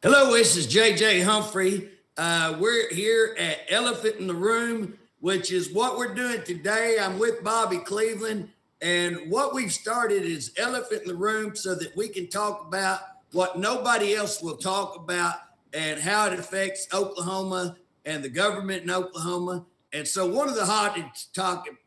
Hello, this is JJ Humphrey. We're here at Elephant in the Room, which is what we're doing today. I'm with Bobby Cleveland, and what we've started is Elephant in the Room so that we can talk about what nobody else will talk about and how it affects Oklahoma and the government in Oklahoma. And so one of the hottest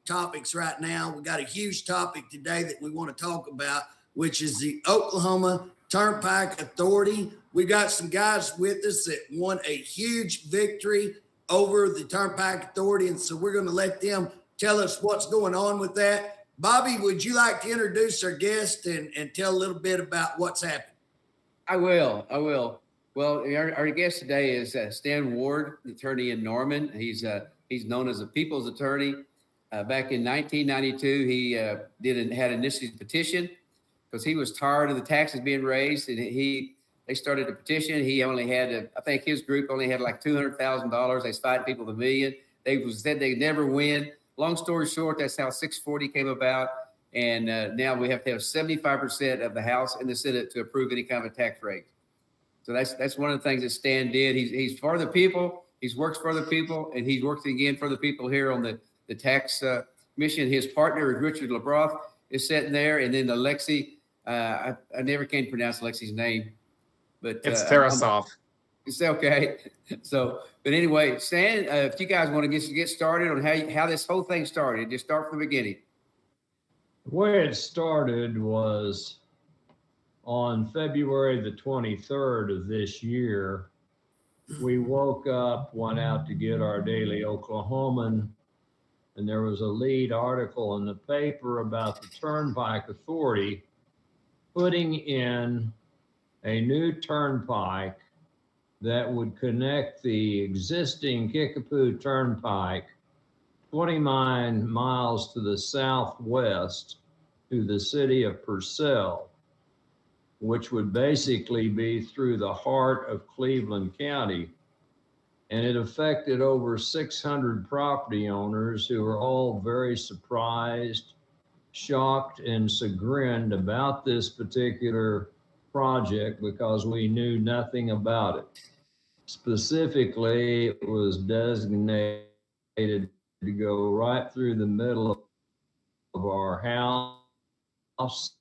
topics right now, we got a huge topic today that we want to talk about, which is the Oklahoma Turnpike Authority. We got some guys with us that won a huge victory over the Turnpike Authority, and so we're going to let them tell us what's going on with that. Bobby, would you like to introduce our guest and tell a little bit about what's happened? I will. Well, our guest today is Stan Ward, attorney in Norman. He's known as a people's attorney. Back in 1992, he had initiated a petition because he was tired of the taxes being raised, and they started a petition. He only had, I think his group only had like $200,000. They was fighting people with $1 million. They said they'd never win. Long story short, that's how 640 came about. And now we have to have 75% of the House and the Senate to approve any kind of a tax rate. So that's one of the things that Stan did. He's for the people. He's worked for the people, and he's worked again for the people here on the tax commission. His partner is Richard LeBroth is sitting there, and then Alexi. I never can pronounce Alexi's name, but it's Tarasov. It's okay. So, but anyway, Stan, if you guys want to get started on how this whole thing started, just start from the beginning. The way it started was on February the 23rd of this year. We woke up, went out to get our daily Oklahoman, and there was a lead article in the paper about the Turnpike Authority putting in a new turnpike that would connect the existing Kickapoo Turnpike 29 miles to the southwest to the city of Purcell, which would basically be through the heart of Cleveland County. And it affected over 600 property owners who were all very surprised, shocked, and chagrined about this particular project because we knew nothing about it. Specifically, it was designated to go right through the middle of our house.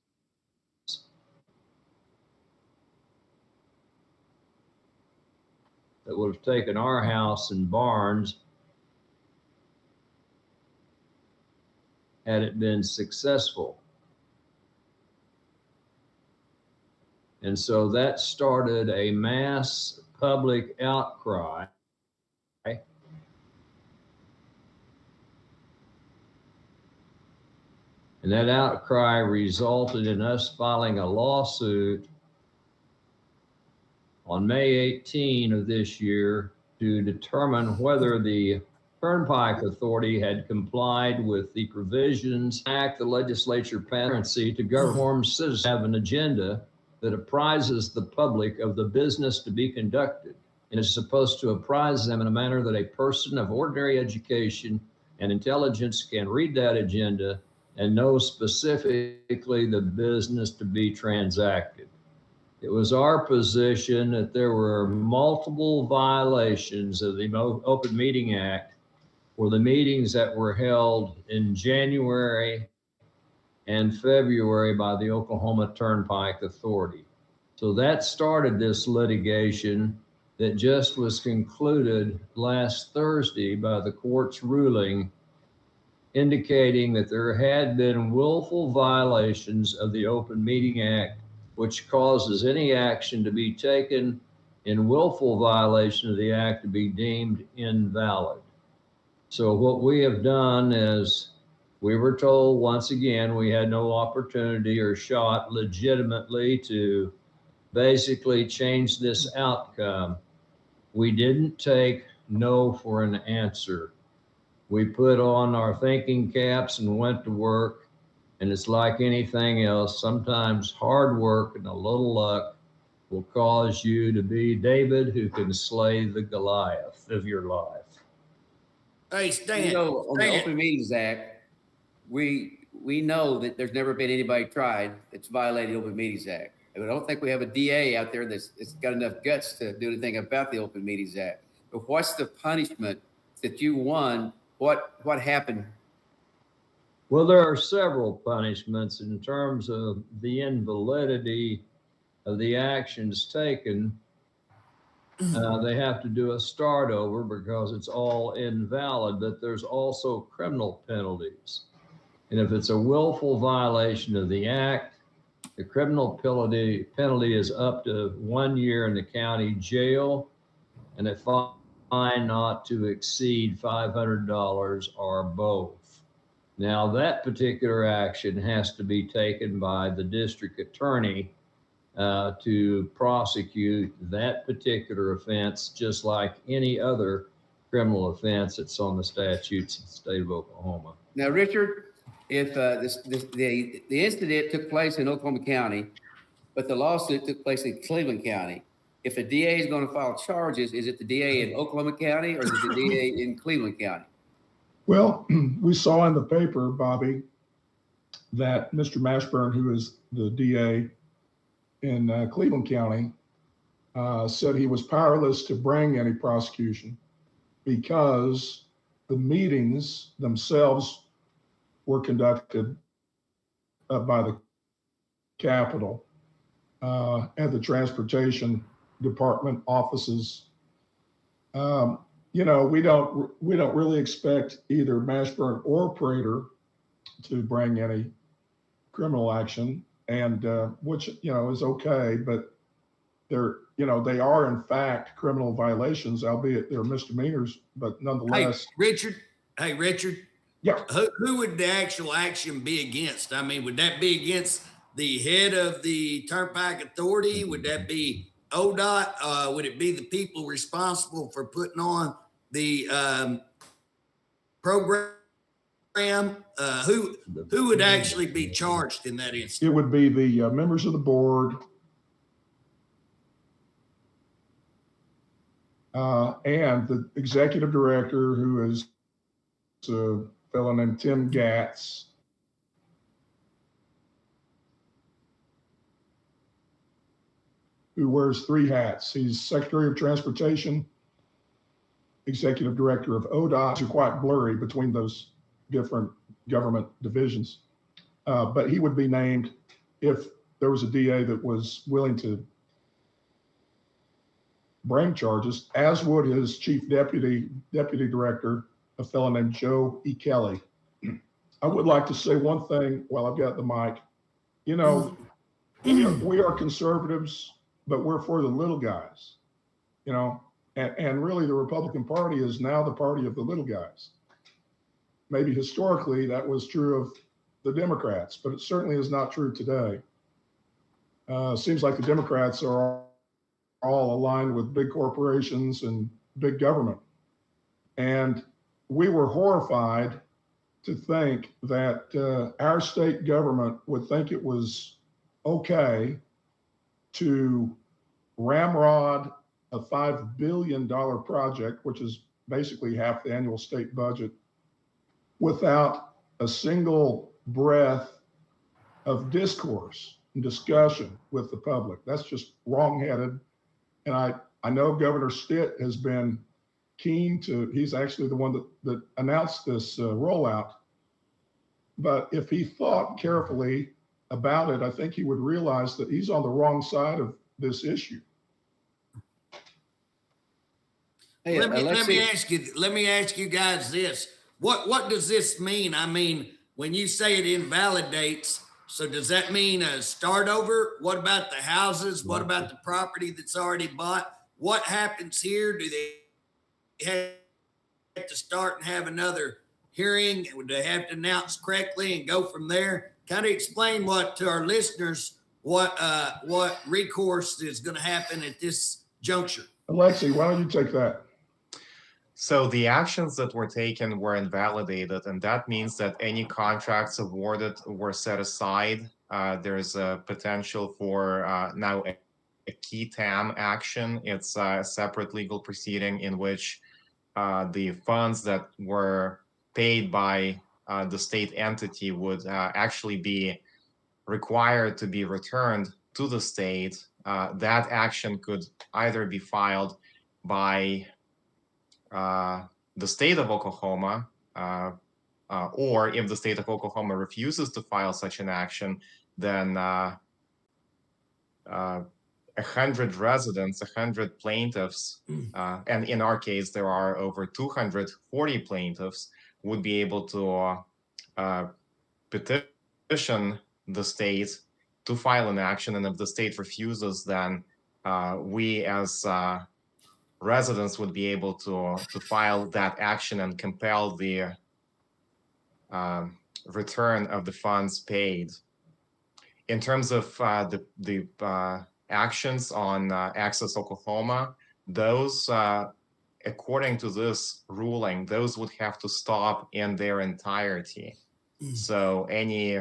That would have taken our house and barns had it been successful. And so that started a mass public outcry. And that outcry resulted in us filing a lawsuit on May 18 of this year to determine whether the Turnpike Authority had complied with the provisions act the legislature passed to govern citizens have an agenda that apprises the public of the business to be conducted and is supposed to apprise them in a manner that a person of ordinary education and intelligence can read that agenda and know specifically the business to be transacted. It was our position that there were multiple violations of the Open Meeting Act for the meetings that were held in January and February by the Oklahoma Turnpike Authority. So that started this litigation that just was concluded last Thursday by the court's ruling indicating that there had been willful violations of the Open Meeting Act, which causes any action to be taken in willful violation of the act to be deemed invalid. So what we have done is we were told once again we had no opportunity or shot legitimately to basically change this outcome. We didn't take no for an answer. We put on our thinking caps and went to work. And it's like anything else. Sometimes hard work and a little luck will cause you to be David who can slay the Goliath of your life. Hey, Stan. You know, on the Open Meetings Act, we know that there's never been anybody tried that's violated the Open Meetings Act. I don't think we have a DA out there that's got enough guts to do anything about the Open Meetings Act. But what's the punishment that you won? What happened? Well, there are several punishments in terms of the invalidity of the actions taken. They have to do a start over because it's all invalid, but there's also criminal penalties. And if it's a willful violation of the act, the criminal penalty is up to 1 year in the county jail and a fine not to exceed $500 or both. Now, that particular action has to be taken by the district attorney to prosecute that particular offense, just like any other criminal offense that's on the statutes of the state of Oklahoma. Now, Richard, if the incident took place in Oklahoma County, but the lawsuit took place in Cleveland County, if the DA is going to file charges, is it the DA in Oklahoma County or is it the DA in Cleveland County? Well, we saw in the paper, Bobby, that Mr. Mashburn, who is the DA in Cleveland County, said he was powerless to bring any prosecution because the meetings themselves were conducted by the Capitol and the Transportation Department offices. You know, we don't really expect either Mashburn or Prater to bring any criminal action, and which, you know, is okay, but they are in fact criminal violations, albeit they're misdemeanors, but nonetheless. Hey, Richard. Yeah. Who would the actual action be against? I mean, would that be against the head of the Turnpike Authority? Would that be ODOT? Would it be the people responsible for putting on the program? Who would actually be charged in that instance? It would be the members of the board and the executive director, who is a fellow named Tim Gatz. Who wears 3 hats. He's Secretary of Transportation, Executive Director of ODOT. Are quite blurry between those different government divisions. But he would be named if there was a DA that was willing to bring charges, as would his chief deputy director, a fellow named Joe E. Kelly. I would like to say one thing while I've got the mic. You know, we are conservatives, but we're for the little guys, you know, and really the Republican Party is now the party of the little guys. Maybe historically that was true of the Democrats, but it certainly is not true today. Seems like the Democrats are all aligned with big corporations and big government. And we were horrified to think that our state government would think it was okay to ramrod a $5 billion project, which is basically half the annual state budget, without a single breath of discourse and discussion with the public. That's just wrongheaded. And I know Governor Stitt has been keen to, he's actually the one that announced this rollout. But if he thought carefully about it, I think he would realize that he's on the wrong side of this issue. Hey, let me ask you guys this. What does this mean? I mean, when you say it invalidates, so does that mean a start over? What about the houses? What about the property that's already bought? What happens here? Do they have to start and have another hearing? Would they have to announce correctly and go from there? Kind of explain to our listeners what recourse is going to happen at this juncture. Alexi, why don't you take that? So the actions that were taken were invalidated, and that means that any contracts awarded were set aside. There's a potential for now a key TAM action. It's a separate legal proceeding in which the funds that were paid by the state entity would actually be required to be returned to the state, that action could either be filed by the state of Oklahoma, or if the state of Oklahoma refuses to file such an action, then 100 residents, 100 plaintiffs, and in our case, there are over 240 plaintiffs, would be able to petition the state to file an action. And if the state refuses, then we as residents would be able to file that action and compel the return of the funds paid. In terms of the actions on Access Oklahoma, those, according to this ruling, those would have to stop in their entirety. So any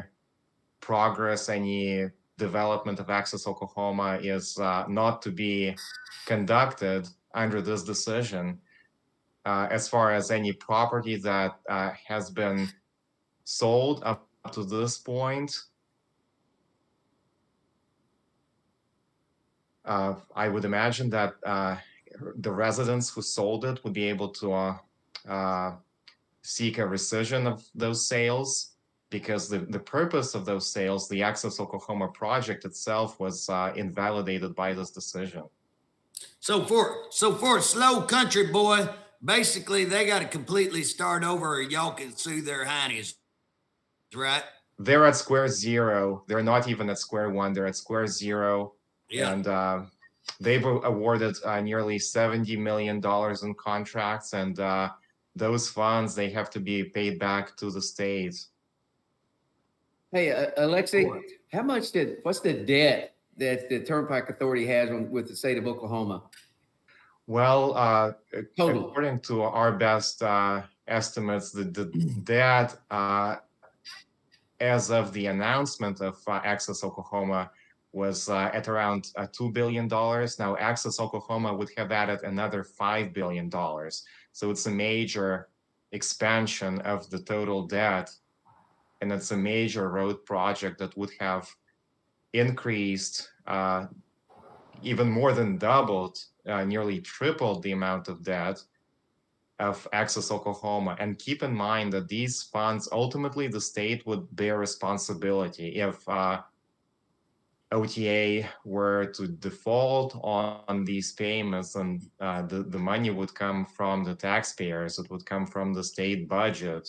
progress, any development of Access Oklahoma is not to be conducted under this decision. As far as any property that has been sold up to this point, I would imagine that the residents who sold it would be able to seek a rescission of those sales, because the purpose of those sales, the Access Oklahoma project itself, was invalidated by this decision. So for a slow country boy, basically they got to completely start over, or y'all can sue their heinies, right? They're at square zero. They're not even at square one. They're at square zero. Yeah. And they've awarded nearly $70 million in contracts, and those funds, they have to be paid back to the state. Hey, Alexei, what's the debt that the Turnpike Authority has with the state of Oklahoma? Well, according to our best estimates, the debt as of the announcement of Access Oklahoma was at around $2 billion. Now, Access Oklahoma would have added another $5 billion. So it's a major expansion of the total debt. And it's a major road project that would have increased, even more than doubled, nearly tripled the amount of debt of Access Oklahoma. And keep in mind that these funds, ultimately the state would bear responsibility. If OTA were to default on these payments, and the money would come from the taxpayers, it would come from the state budget.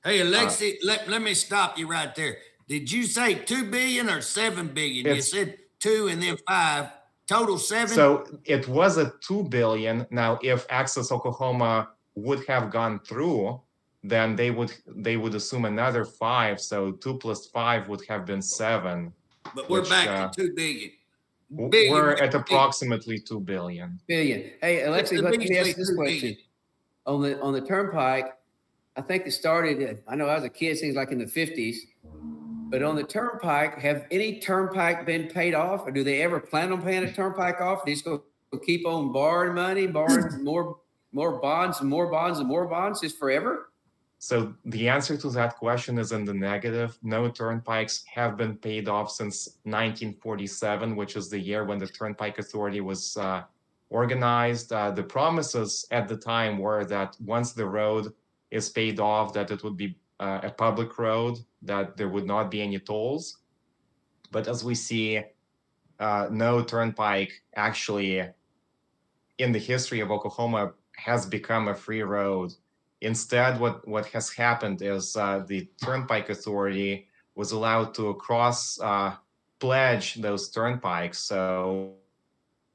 Hey, Alexi, let me stop you right there. Did you say 2 billion or 7 billion? You said 2 and then 5, total 7? So it was at 2 billion. Now, if Access Oklahoma would have gone through, then they would assume another 5. So 2 plus 5 would have been 7. But we're back to 2 billion. We're at approximately 2 billion. Hey, Alexi, let me ask this question. On the Turnpike, I think it started, I know I was a kid, seems like in the 50s, but on the Turnpike, have any Turnpike been paid off, or do they ever plan on paying a Turnpike off? They just go keep on borrowing money, borrowing more bonds and more bonds and more bonds just forever? So the answer to that question is in the negative. No Turnpikes have been paid off since 1947, which is the year when the Turnpike Authority was organized. The promises at the time were that once the road is paid off, that it would be a public road, that there would not be any tolls. But as we see, no Turnpike actually in the history of Oklahoma has become a free road. Instead, what has happened is the Turnpike Authority was allowed to pledge those turnpikes. So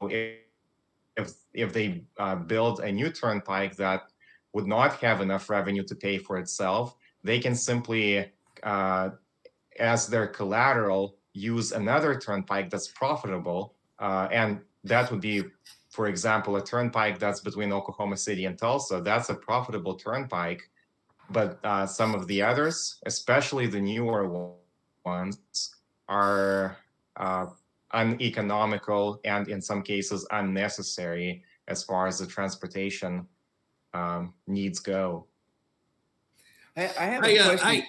if they build a new turnpike that would not have enough revenue to pay for itself, they can simply, as their collateral, use another turnpike that's profitable. And that would be, for example, a turnpike that's between Oklahoma City and Tulsa. That's a profitable turnpike. But some of the others, especially the newer ones, are uneconomical and in some cases unnecessary as far as the transportation needs go. I have a question.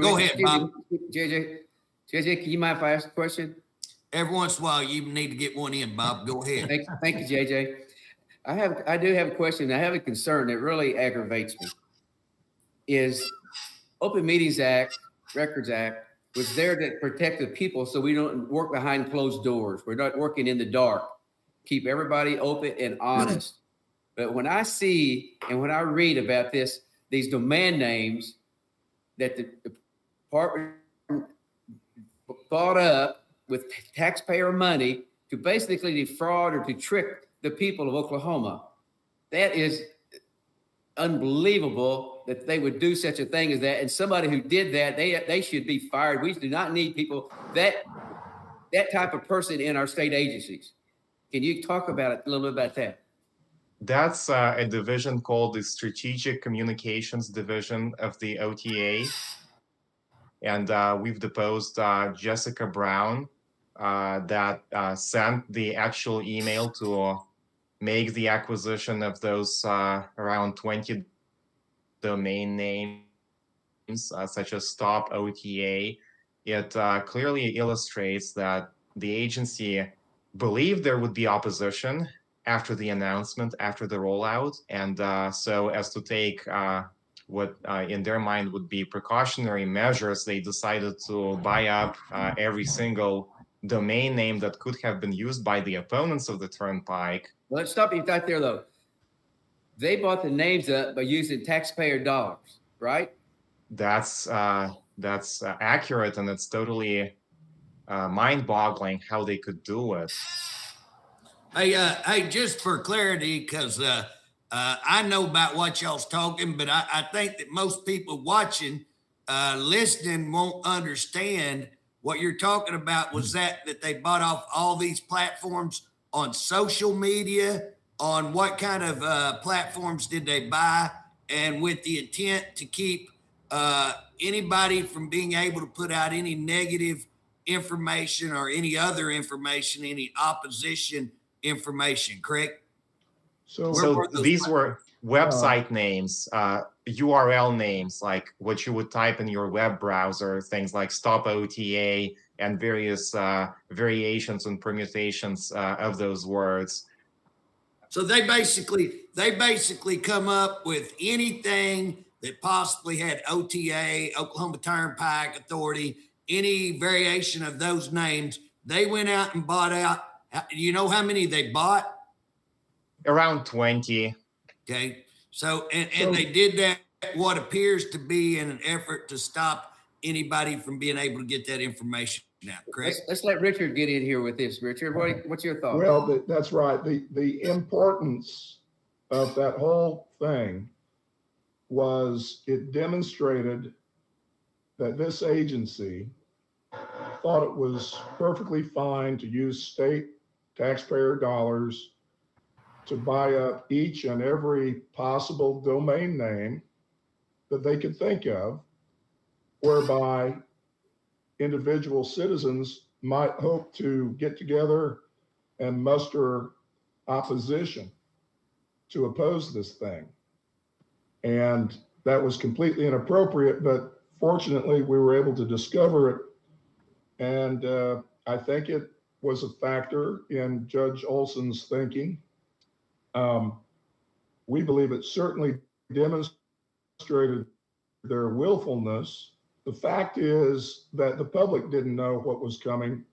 Go ahead, Bob. JJ, can you mind if I ask a question? every once in a while you need to get one in, Bob. Go ahead. Thank you, JJ. I do have a question. I have a concern that really aggravates me. Is Open Meetings Act, Records Act was there to protect the people so we don't work behind closed doors. We're not working in the dark. Keep everybody open and honest. But when I see and when I read about these domain names that the department bought up with taxpayer money to basically defraud or to trick the people of Oklahoma, that is unbelievable that they would do such a thing as that. And somebody who did that, they should be fired. We do not need people that type of person in our state agencies. Can you talk about it a little bit about that? That's a division called the Strategic Communications Division of the OTA. And we've deposed Jessica Brown that sent the actual email to make the acquisition of those around 20 domain names, such as Stop OTA. It clearly illustrates that the agency believed there would be opposition after the announcement, after the rollout, and so as to take what in their mind would be precautionary measures, they decided to buy up every single domain name that could have been used by the opponents of the Turnpike. Well, let's stop you right there, though. They bought the names up by using taxpayer dollars, right? That's accurate, and it's totally mind-boggling how they could do it. Hey, just for clarity, because I know about what y'all's talking, but I think that most people watching, listening won't understand what you're talking about. Was that they bought off all these platforms on social media? On what kind of platforms did they buy? And with the intent to keep anybody from being able to put out any negative information or any other information, any opposition information, correct? So these were website names, URL names, like what you would type in your web browser, things like Stop OTA and various variations and permutations of those words. So they basically come up with anything that possibly had OTA, Oklahoma Turnpike Authority, any variation of those names. They went out and bought out. You know how many they bought? Around 20. Okay. So they did that, what appears to be in an effort to stop anybody from being able to get that information out, correct? Let's let Richard get in here with this. Richard, what's your thought? Well, that's right. The importance of that whole thing was it demonstrated that this agency thought it was perfectly fine to use state taxpayer dollars to buy up each and every possible domain name that they could think of, whereby individual citizens might hope to get together and muster opposition to oppose this thing. And that was completely inappropriate, but fortunately we were able to discover it. And I think it was a factor in Judge Olson's thinking. We believe it certainly demonstrated their willfulness. The fact is that the public didn't know what was coming,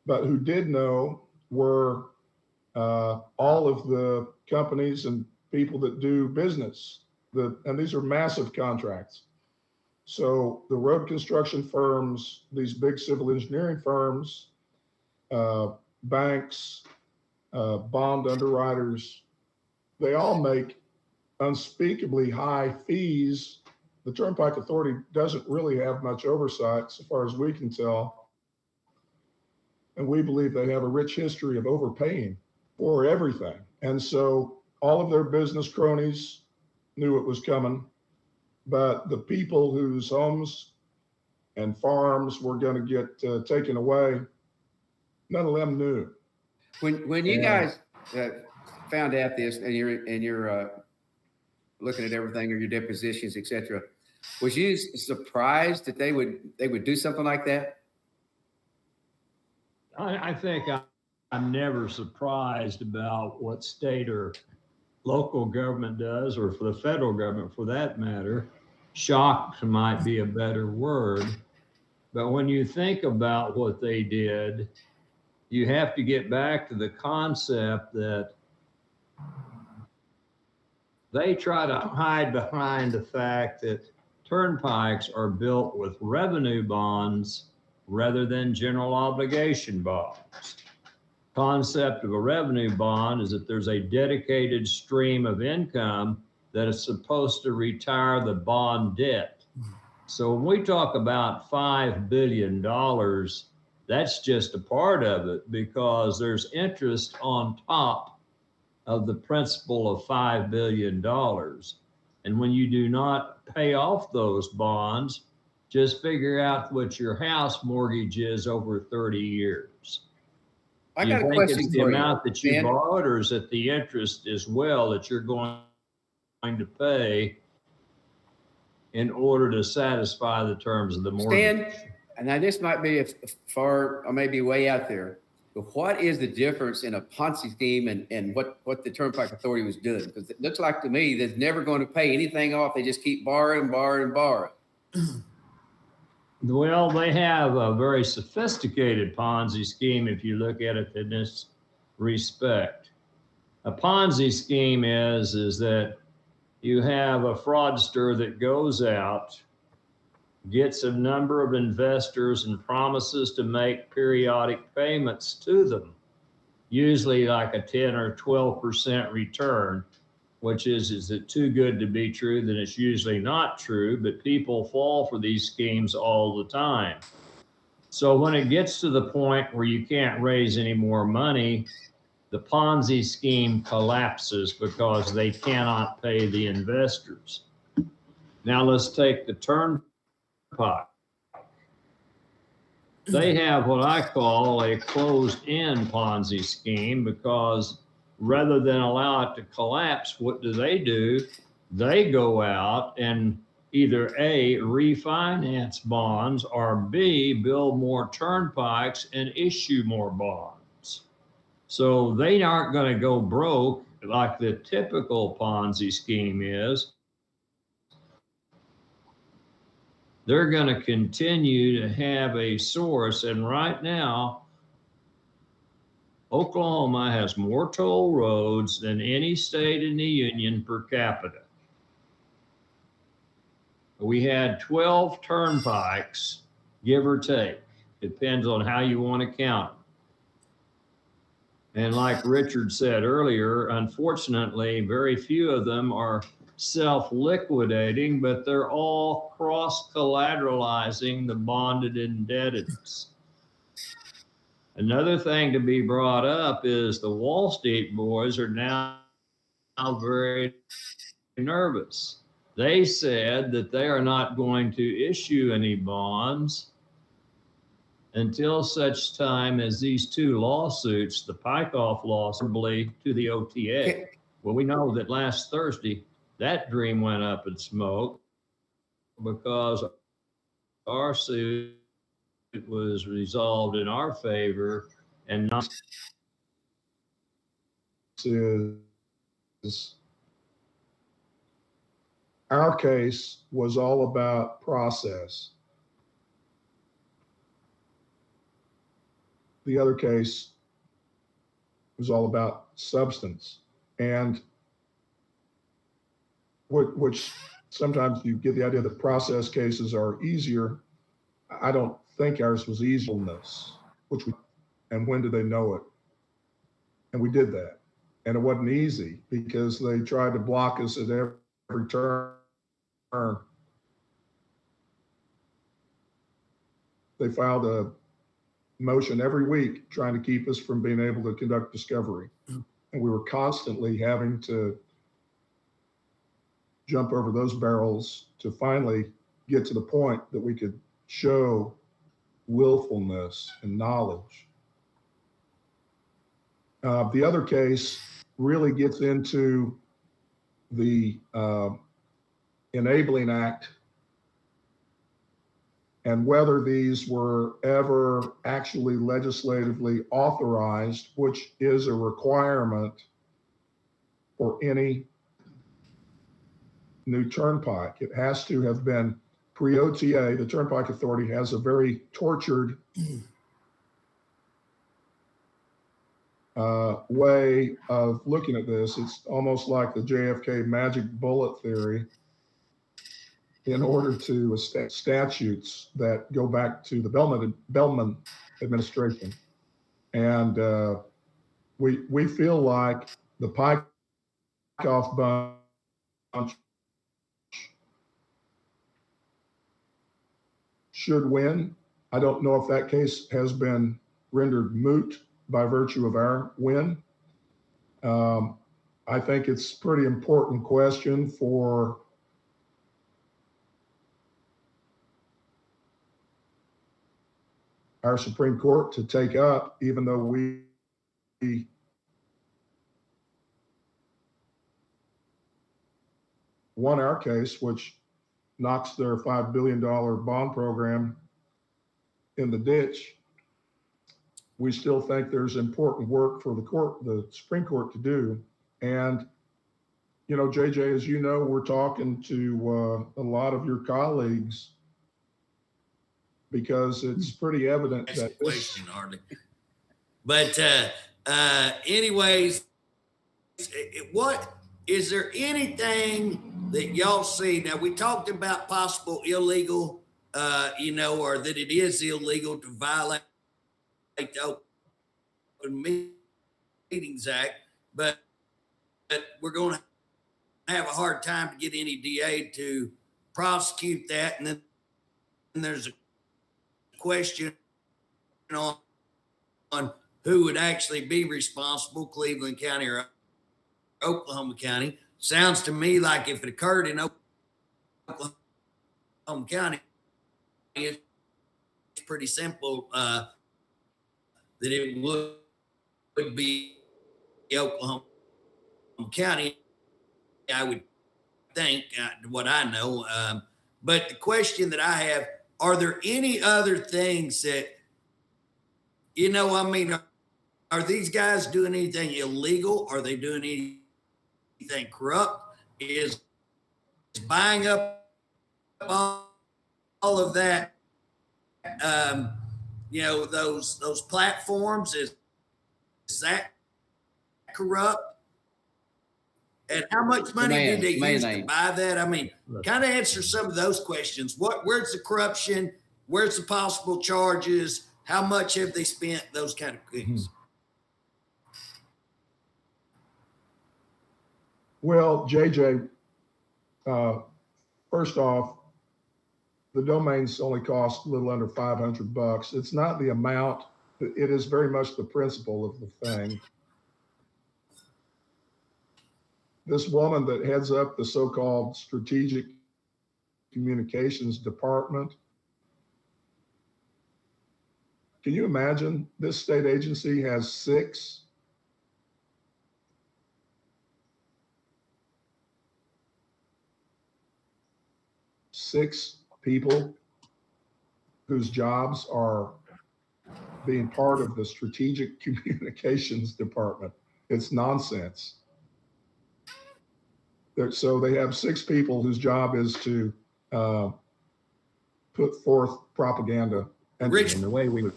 but who did know were all of the companies and people that do business. And these are massive contracts. So the road construction firms, these big civil engineering firms, banks, bond underwriters, they all make unspeakably high fees. The Turnpike Authority doesn't really have much oversight, so far as we can tell. And we believe they have a rich history of overpaying for everything. And so all of their business cronies knew it was coming, but the people whose homes and farms were going to get taken away, none of them knew. When you guys found out this, and you're looking at everything or your depositions, etc., was you surprised that they would do something like that? I think I'm never surprised about what state or local government does, or for the federal government for that matter. Shocked might be a better word. But when you think about what they did, you have to get back to the concept that they try to hide behind the fact that turnpikes are built with revenue bonds rather than general obligation bonds. Concept of a revenue bond is that there's a dedicated stream of income that is supposed to retire the bond debt. So when we talk about $5 billion, that's just a part of it, because there's interest on top of the principal of $5 billion. And when you do not pay off those bonds, just figure out what your house mortgage is over 30 years. I Do you got a think question it's the for you, amount that you Ben. borrowed, or is it the interest as well that you're going to pay in order to satisfy the terms of the mortgage? Stan, and now this might be far, or maybe way out there, but what is the difference in a Ponzi scheme and what the Turnpike Authority was doing? Because it looks like to me they're never going to pay anything off. They just keep borrowing. Well, they have a very sophisticated Ponzi scheme if you look at it in this respect. A Ponzi scheme is that you have a fraudster that goes out, gets a number of investors and promises to make periodic payments to them, usually like a 10 or 12% return, which is it too good to be true? Then it's usually not true, but people fall for these schemes all the time. So when it gets to the point where you can't raise any more money, the Ponzi scheme collapses because they cannot pay the investors. Now let's take the Turnpike. They have what I call a closed-end Ponzi scheme, because rather than allow it to collapse, what do? They go out and either A, refinance bonds, or B, build more turnpikes and issue more bonds. So they aren't going to go broke like the typical Ponzi scheme is. They're going to continue to have a source. And right now, Oklahoma has more toll roads than any state in the union per capita. We had 12 turnpikes, give or take. Depends on how you want to count them. And like Richard said earlier, unfortunately, very few of them are self-liquidating, but they're all cross-collateralizing the bonded indebtedness. Another thing to be brought up is the Wall Street boys are now very nervous. They said that they are not going to issue any bonds until such time as these two lawsuits, the Pikeoff lawsuit to the OTA. Well, we know that last Thursday, that dream went up in smoke because our suit was resolved in our favor, and not is our case was all about process. The other case was all about substance, and which sometimes you get the idea that process cases are easier. I don't think ours was easiness, and when did they know it? And we did that. And it wasn't easy because they tried to block us at every turn. They filed a motion every week trying to keep us from being able to conduct discovery. And we were constantly having to jump over those barrels to finally get to the point that we could show willfulness and knowledge. The other case really gets into the Enabling Act and whether these were ever actually legislatively authorized, which is a requirement for any new turnpike. It has to have been pre-OTA. The Turnpike Authority has a very tortured way of looking at this. It's almost like the JFK magic bullet theory in order to establish statutes that go back to the Bellman administration. And we feel like the Pike off bunch should win. I don't know if that case has been rendered moot by virtue of our win. I think it's a pretty important question for our Supreme Court to take up, even though we won our case, which knocks their $5 billion bond program in the ditch. We still think there's important work for the Supreme Court to do. And, you know, JJ, as you know, we're talking to a lot of your colleagues because it's pretty evident That's that the question, hardly. But anyways, what is there anything that y'all see? Now we talked about possible illegal, or that it is illegal to violate the Open Meetings Act, but we're going to have a hard time to get any DA to prosecute that. And then there's a question on who would actually be responsible, Cleveland County or Oklahoma County. Sounds to me like if it occurred in Oklahoma County, it's pretty simple that it would be Oklahoma County, I would think, what I know. But the question that I have, are there any other things that, are these guys doing anything illegal? Are they doing anything corrupt? Is buying up all of that, those platforms, is that corrupt? And how much money did they use to buy that? I mean, kind of answer some of those questions. Where's the corruption? Where's the possible charges? How much have they spent? Those kind of things. Well, JJ, first off, the domains only cost a little under $500. It's not the amount. It is very much the principle of the thing. This woman that heads up the so-called Strategic Communications Department, can you imagine this state agency has six people whose jobs are being part of the Strategic Communications Department? It's nonsense. So they have six people whose job is to put forth propaganda. And the way we would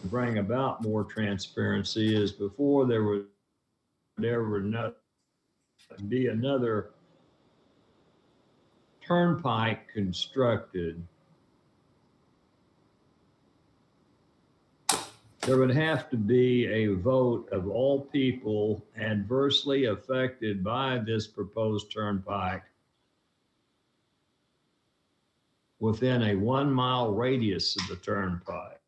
bring about more transparency is before there would not be another turnpike constructed, there would have to be a vote of all people adversely affected by this proposed turnpike within a 1 mile radius of the turnpike.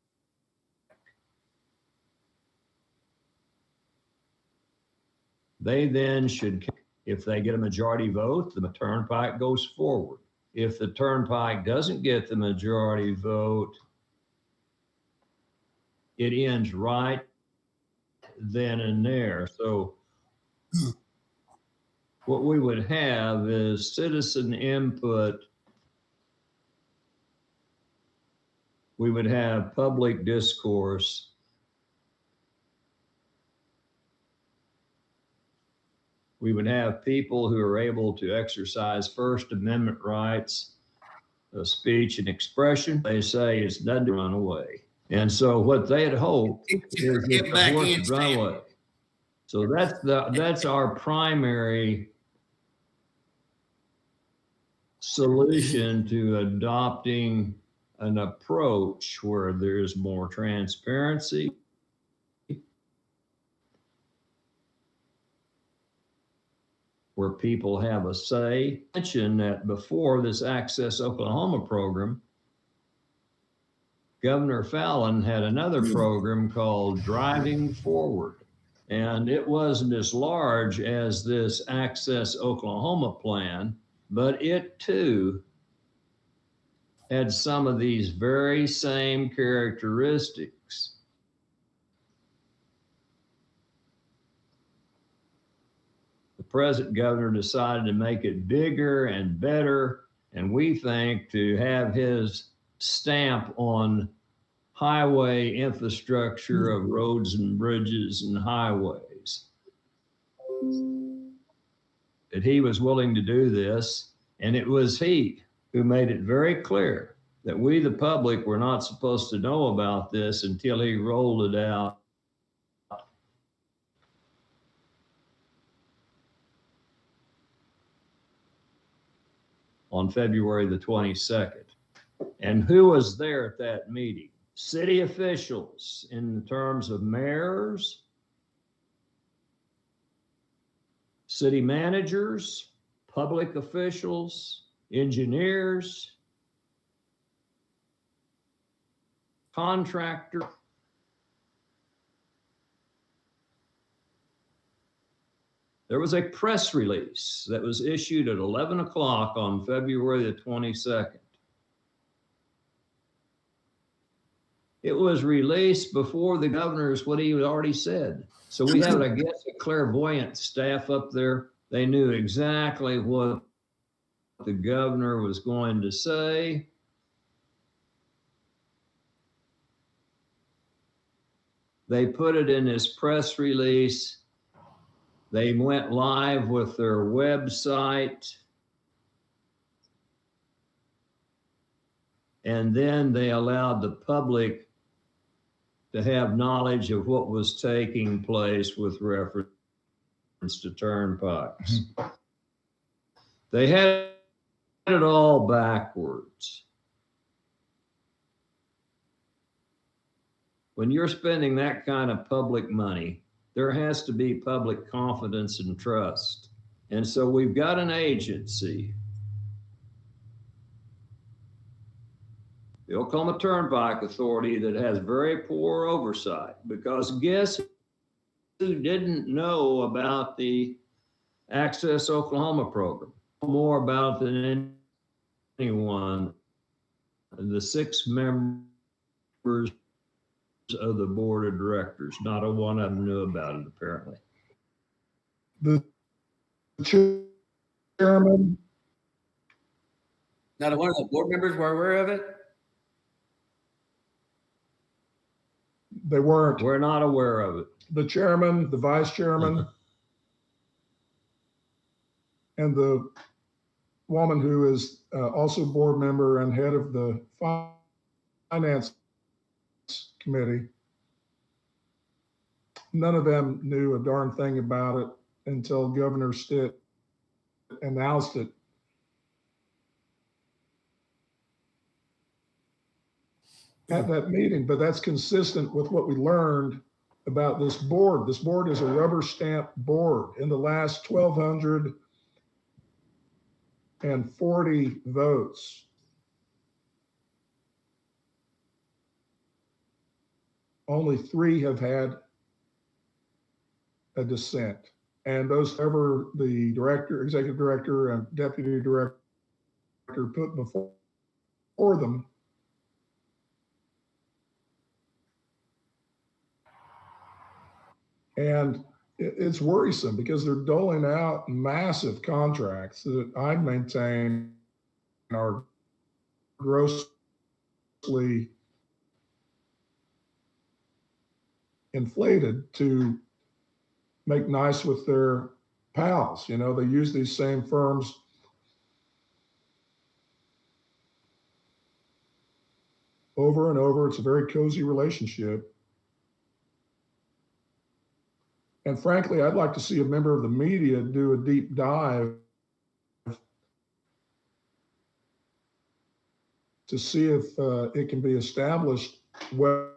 They then should, if they get a majority vote, the turnpike goes forward. If the turnpike doesn't get the majority vote, it ends right then and there. So what we would have is citizen input We would have public discourse. We would have people who are able to exercise First Amendment rights of speech and expression. They say it's done to run away. And so what they had hoped is that the horse would run away. So that's our primary solution to adopting an approach where there's more transparency, where people have a say. I mentioned that before this Access Oklahoma program, Governor Fallon had another program called Driving Forward. And it wasn't as large as this Access Oklahoma plan, but it too had some of these very same characteristics. The present governor decided to make it bigger and better, and we think to have his stamp on highway infrastructure of roads and bridges and highways. That he was willing to do this, and it was he who made it very clear that we, the public, were not supposed to know about this until he rolled it out on February the 22nd. And who was there at that meeting? City officials in terms of mayors, city managers, public officials, engineers, contractors. There was a press release that was issued at 11 o'clock on February the 22nd. It was released before the governor's what he had already said. So we have, I guess, a clairvoyant staff up there. They knew exactly what the governor was going to say. They put it in his press release. They went live with their website. And then they allowed the public to have knowledge of what was taking place with reference to turnpikes. They had it all backwards. When you're spending that kind of public money, there has to be public confidence and trust. And so we've got an agency, the Oklahoma Turnpike Authority, that has very poor oversight, because guess who didn't know about the Access Oklahoma program? More about it than anyone, the 6 members of the board of directors. Not a one of them knew about it, apparently. The chairman. Not a one of the board members were aware of it? They weren't. We're not aware of it. The chairman, the vice chairman, and the woman who is also board member and head of the finance committee, none of them knew a darn thing about it until Governor Stitt announced it. At that meeting, but that's consistent with what we learned about this board. This board is a rubber stamp board. In the last 1,240 votes, only 3 have had a dissent. And those ever the director, executive director, and deputy director put before them, and it's worrisome because they're doling out massive contracts that I maintain are grossly inflated to make nice with their pals. You know, they use these same firms over and over. It's a very cozy relationship. And frankly, I'd like to see a member of the media do a deep dive to see if it can be established whether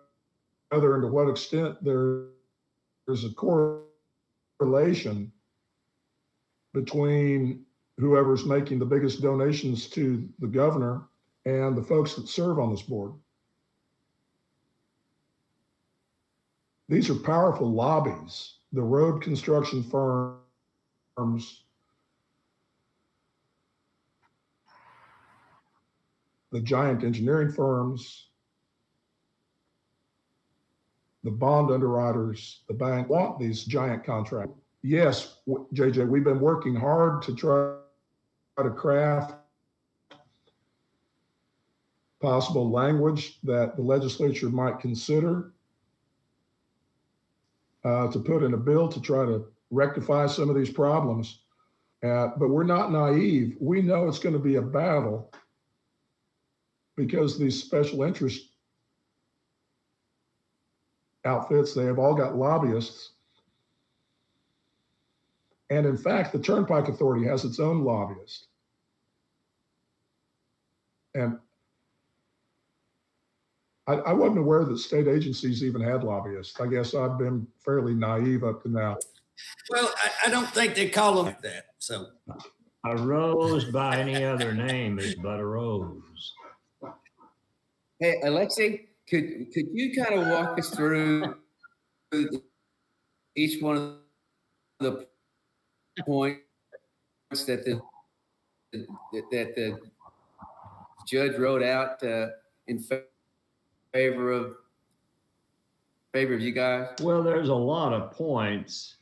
and to what extent there's a correlation between whoever's making the biggest donations to the governor and the folks that serve on this board. These are powerful lobbies. The road construction firms, the giant engineering firms, the bond underwriters, the bank want these giant contracts. Yes, JJ, we've been working hard to try to craft possible language that the legislature might consider to put in a bill to try to rectify some of these problems. But we're not naive. We know it's going to be a battle because these special interest outfits, they have all got lobbyists. And in fact, the Turnpike Authority has its own lobbyist. And I wasn't aware that state agencies even had lobbyists. I guess I've been fairly naive up to now. Well, I don't think they call them like that. So A rose by any other name is but a rose. Hey, Alexei, could you kind of walk us through each one of the points that the judge wrote out in favor of you guys? Well, there's a lot of points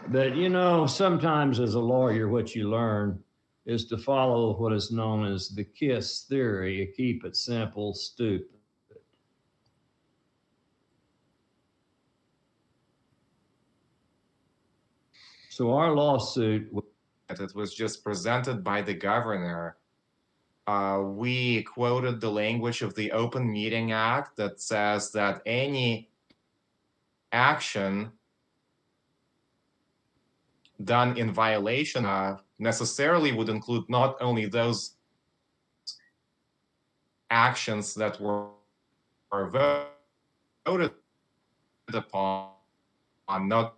that, you know, sometimes as a lawyer, what you learn is to follow what is known as the KISS theory, keep it simple, stupid. So our lawsuit, It was just presented by the governor. We quoted the language of the Open Meeting Act that says that any action done in violation necessarily would include not only those actions that were voted upon, not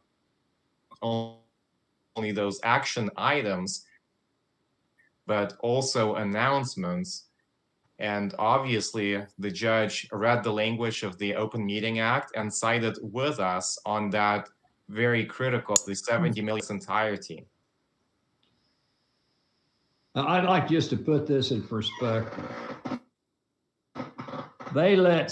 only those action items, but also announcements. And obviously, the judge read the language of the Open Meeting Act and sided with us on that very critical, the 70 million entirety. I'd like just to put this in perspective. They let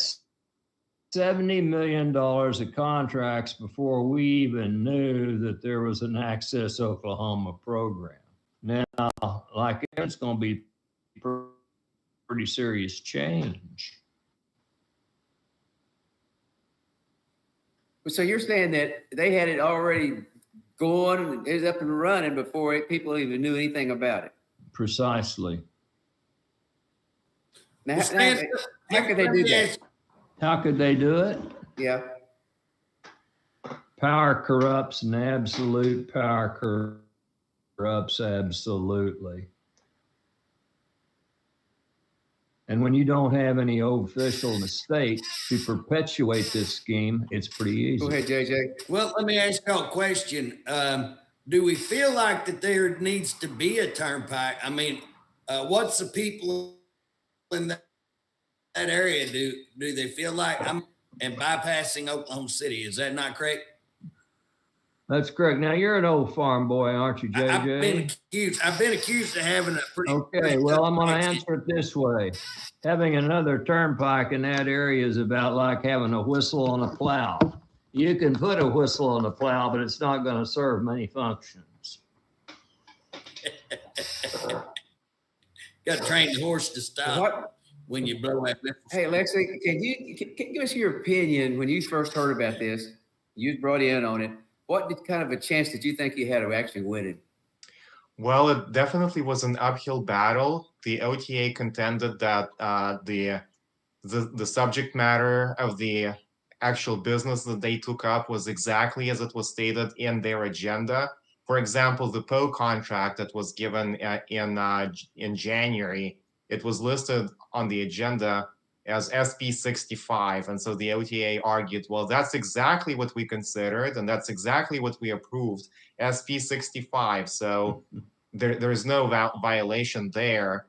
$70 million of contracts before we even knew that there was an Access Oklahoma program. Now, like, it's going to be pretty serious change. So you're saying that they had it already going, it was up and running before people even knew anything about it? Precisely. Now, how could they do that? How could they do it? Yeah. Power corrupts, and absolute power corrupts absolutely. And when you don't have any official in the state to perpetuate this scheme, it's pretty easy. Go ahead, JJ. Well, let me ask y'all a question. Do we feel like that there needs to be a turnpike? I mean, what's the people in that area do they feel like I'm bypassing Oklahoma City? Is that not correct? That's correct. Now, you're an old farm boy, aren't you, JJ? I've been accused of having a pretty. Okay, well, I'm going to answer it this way. Having another turnpike in that area is about like having a whistle on a plow. You can put a whistle on a plow, but it's not going to serve many functions. Got to train the horse to stop. when you blow that missile. Hey, Lexi, can you give us your opinion when you first heard about this? You was brought in on it. What kind of a chance did you think you had of actually winning? Well, it definitely was an uphill battle. The OTA contended that the subject matter of the actual business that they took up was exactly as it was stated in their agenda. For example, the PO contract that was given in January, it was listed on the agenda as SP 65. And so the OTA argued, well, that's exactly what we considered, and that's exactly what we approved, SP 65. So there is no violation there.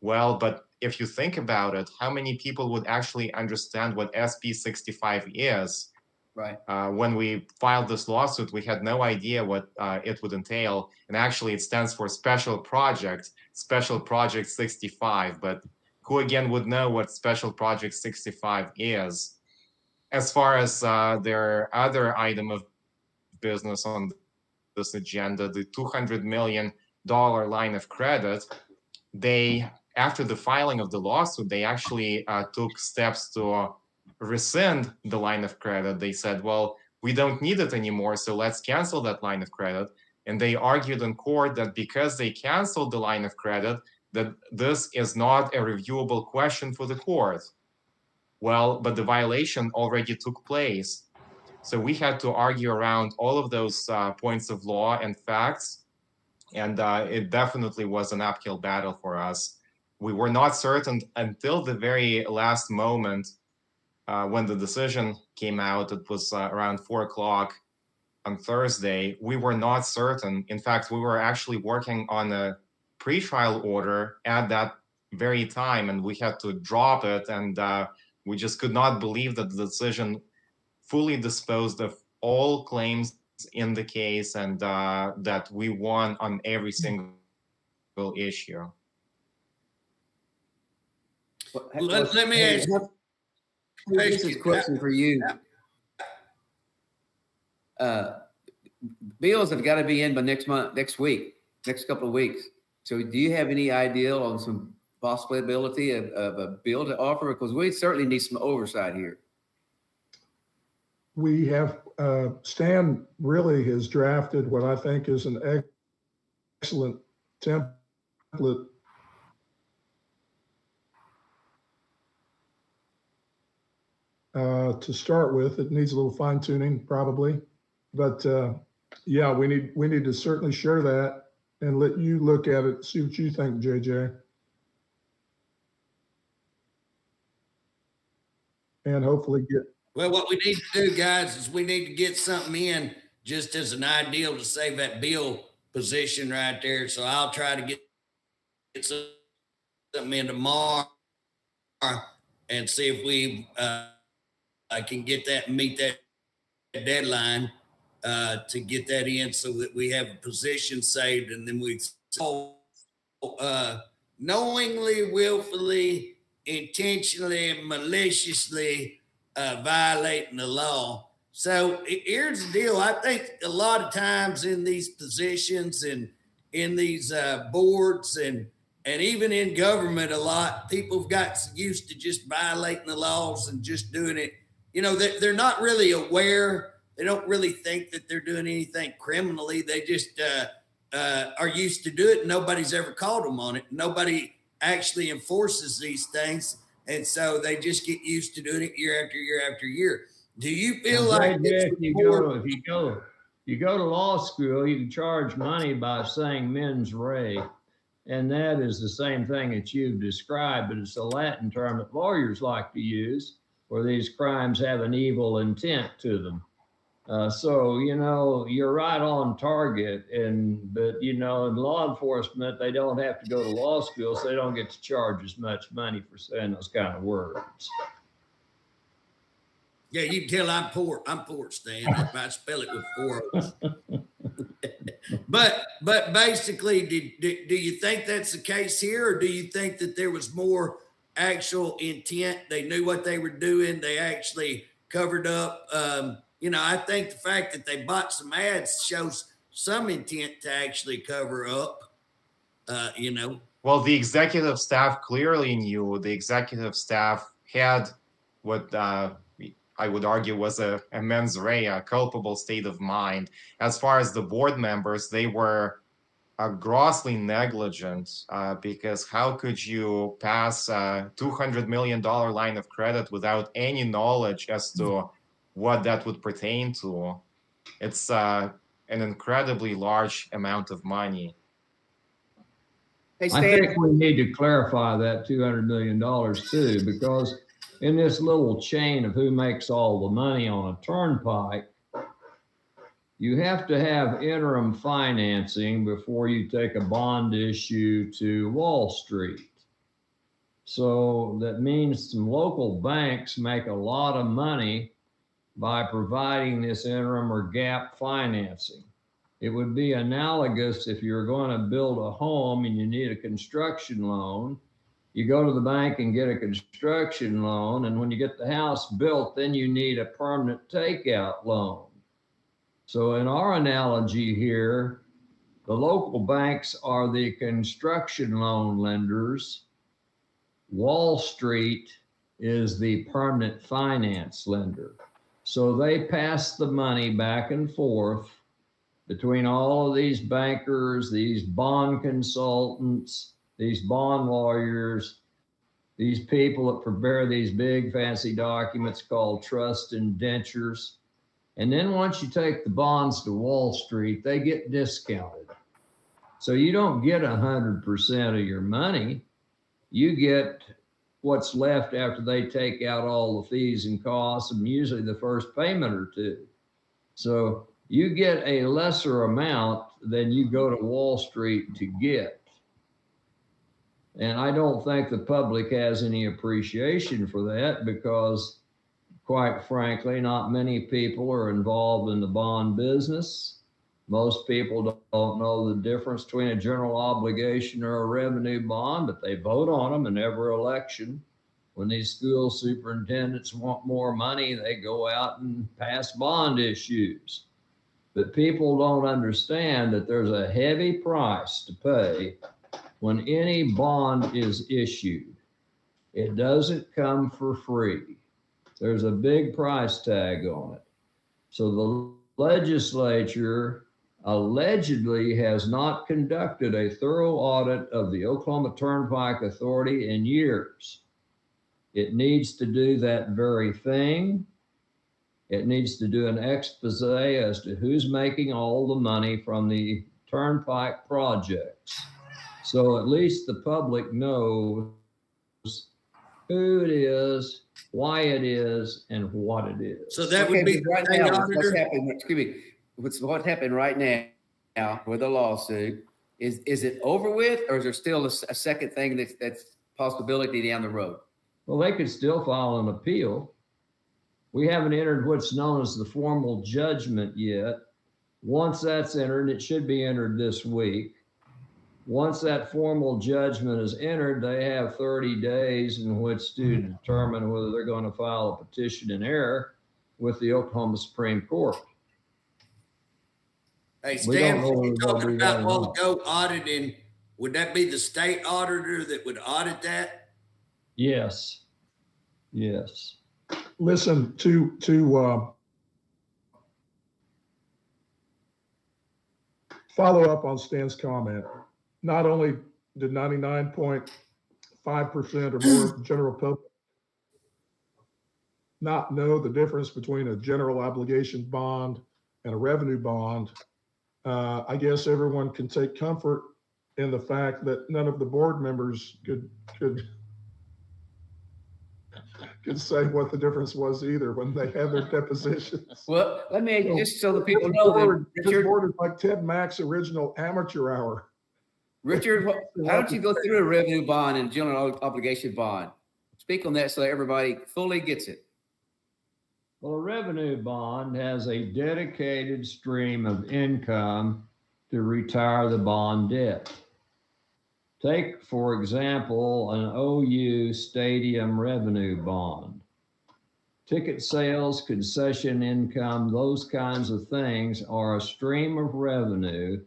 Well, but if you think about it, how many people would actually understand what SP 65 is? Right. When we filed this lawsuit, we had no idea what it would entail. And actually, it stands for Special Project 65. But who again would know what Special Project 65 is? As far as their other item of business on this agenda, the $200 million line of credit, after the filing of the lawsuit, they actually took steps to rescind the line of credit. They said, well, we don't need it anymore, so let's cancel that line of credit. And they argued in court that because they canceled the line of credit, that this is not a reviewable question for the court. Well, but the violation already took place. So we had to argue around all of those points of law and facts. And it definitely was an uphill battle for us. We were not certain until the very last moment when the decision came out. It was around 4 o'clock on Thursday. We were not certain. In fact, we were actually working on a pretrial order at that very time, and we had to drop it. And we just could not believe that the decision fully disposed of all claims in the case, and that we won on every single issue. Let me ask you. This is a question for you. Bills have got to be in by next week, next couple of weeks. So do you have any idea on some possibility of a bill to offer? Because we certainly need some oversight here. We have, Stan really has drafted what I think is an excellent template to start with. It needs a little fine tuning probably, but yeah, we need to certainly share that and let you look at it, see what you think, JJ. And hopefully get. Well, what we need to do, guys, is we need to get something in just as an ideal to save that bill position right there. So I'll try to get something in tomorrow and see if we I can get that and meet that deadline to get that in so that we have a position saved, and then we knowingly, willfully, intentionally, and maliciously violating the law. So here's the deal. I think a lot of times in these positions and in these boards and even in government, a lot people have got used to just violating the laws and just doing it. You know, they're not really aware. They don't really think that they're doing anything criminally. They just are used to do it. And nobody's ever called them on it. Nobody actually enforces these things. And so they just get used to doing it year after year after year. Do you feel like if you go to law school, you can charge money by saying mens rea, and that is the same thing that you've described, but it's a Latin term that lawyers like to use, where these crimes have an evil intent to them. So, you know, you're right on target, but, you know, in law enforcement, they don't have to go to law school, so they don't get to charge as much money for saying those kind of words. Yeah, you can tell I'm poor. I'm poor, Stan. If I spell it with 4 O's. But basically, do you think that's the case here, or do you think that there was more actual intent? They knew what they were doing. They actually covered up. You know, I think the fact that they bought some ads shows some intent to actually cover up. You know. Well, the executive staff clearly knew. The executive staff had what I would argue was a mens rea, a culpable state of mind. As far as the board members, they were grossly negligent because how could you pass a $200 million line of credit without any knowledge as to what that would pertain to? It's an incredibly large amount of money. Hey, I Stan, think we need to clarify that $200 million too, because in this little chain of who makes all the money on a turnpike, you have to have interim financing before you take a bond issue to Wall Street. So that means some local banks make a lot of money by providing this interim or gap financing. It would be analogous if you're going to build a home and you need a construction loan. You go to the bank and get a construction loan, and when you get the house built, then you need a permanent takeout loan. So in our analogy here, the local banks are the construction loan lenders. Wall Street is the permanent finance lender. So they pass the money back and forth between all of these bankers, these bond consultants, these bond lawyers, these people that prepare these big fancy documents called trust indentures. And then once you take the bonds to Wall Street, they get discounted. So you don't get 100% of your money. You get what's left after they take out all the fees and costs, and usually the first payment or two. So you get a lesser amount than you go to Wall Street to get. And I don't think the public has any appreciation for that because, quite frankly, not many people are involved in the bond business. Most people don't know the difference between a general obligation or a revenue bond, but they vote on them in every election. When these school superintendents want more money, they go out and pass bond issues. But people don't understand that there's a heavy price to pay when any bond is issued. It doesn't come for free. There's a big price tag on it. So the legislature allegedly has not conducted a thorough audit of the Oklahoma Turnpike Authority in years. It needs to do that very thing. It needs to do an expose as to who's making all the money from the turnpike projects. So at least the public knows who it is, why it is, and what it is. So that would be right the now, auditor. what's happening, excuse me, what happened right now with the lawsuit, is it over with, or is there still a second thing that's possibility down the road? Well, they could still file an appeal. We haven't entered what's known as the formal judgment yet. Once that's entered, it should be entered this week. Once that formal judgment is entered, they have 30 days in which to determine whether they're going to file a petition in error with the Oklahoma Supreme Court. Hey, We don't Stan, know you whether they'll talking do that about or while not. ago auditing, would that be the state auditor that would audit that? Yes. Yes. Listen, to follow up on Stan's comment, not only did 99.5% or more general public not know the difference between a general obligation bond and a revenue bond, I guess everyone can take comfort in the fact that none of the board members could say what the difference was either when they had their depositions. Well, let me So, just so the people know that, this Richard, board is like Ted Mack's original amateur hour. Richard, how don't you go through a revenue bond and general obligation bond? Speak on that so everybody fully gets it. Well, a revenue bond has a dedicated stream of income to retire the bond debt. Take, for example, an OU stadium revenue bond. Ticket sales, concession income, those kinds of things are a stream of revenue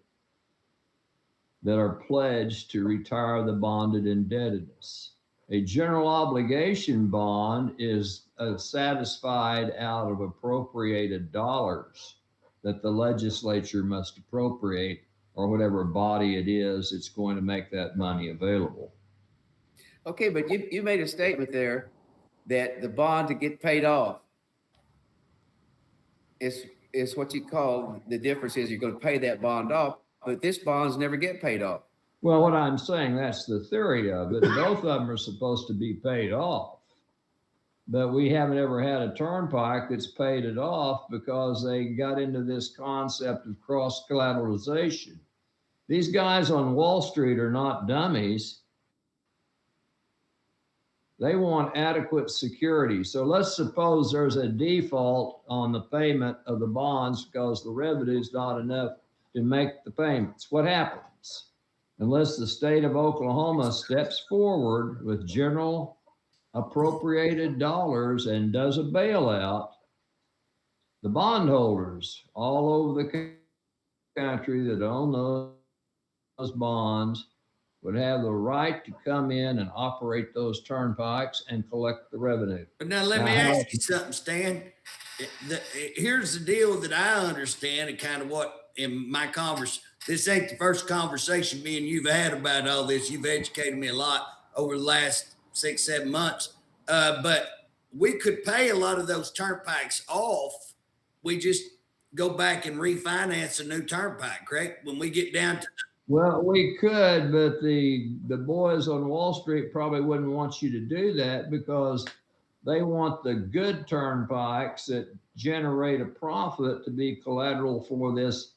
that are pledged to retire the bonded indebtedness. A general obligation bond is satisfied out of appropriated dollars that the legislature must appropriate, or whatever body it is it's going to make that money available. Okay, but you made a statement there that the bond to get paid off is what you call, the difference is you're going to pay that bond off, but this bonds never get paid off. Well, what I'm saying, that's the theory of it. Both of them are supposed to be paid off, but we haven't ever had a turnpike that's paid it off because they got into this concept of cross collateralization. These guys on Wall Street are not dummies. They want adequate security. So let's suppose there's a default on the payment of the bonds because the revenue is not enough to make the payments. What happens? Unless the state of Oklahoma steps forward with general appropriated dollars and does a bailout, the bondholders all over the country that own those bonds would have the right to come in and operate those turnpikes and collect the revenue. But now let me ask you something, Stan. Here's the deal that I understand, and kind of what in my conversation, this ain't the first conversation me and you've had about all this. You've educated me a lot over the last 6-7 months. But we could pay a lot of those turnpikes off. We just go back and refinance a new turnpike, correct? When we get down to. Well, we could, but the boys on Wall Street probably wouldn't want you to do that because they want the good turnpikes that generate a profit to be collateral for this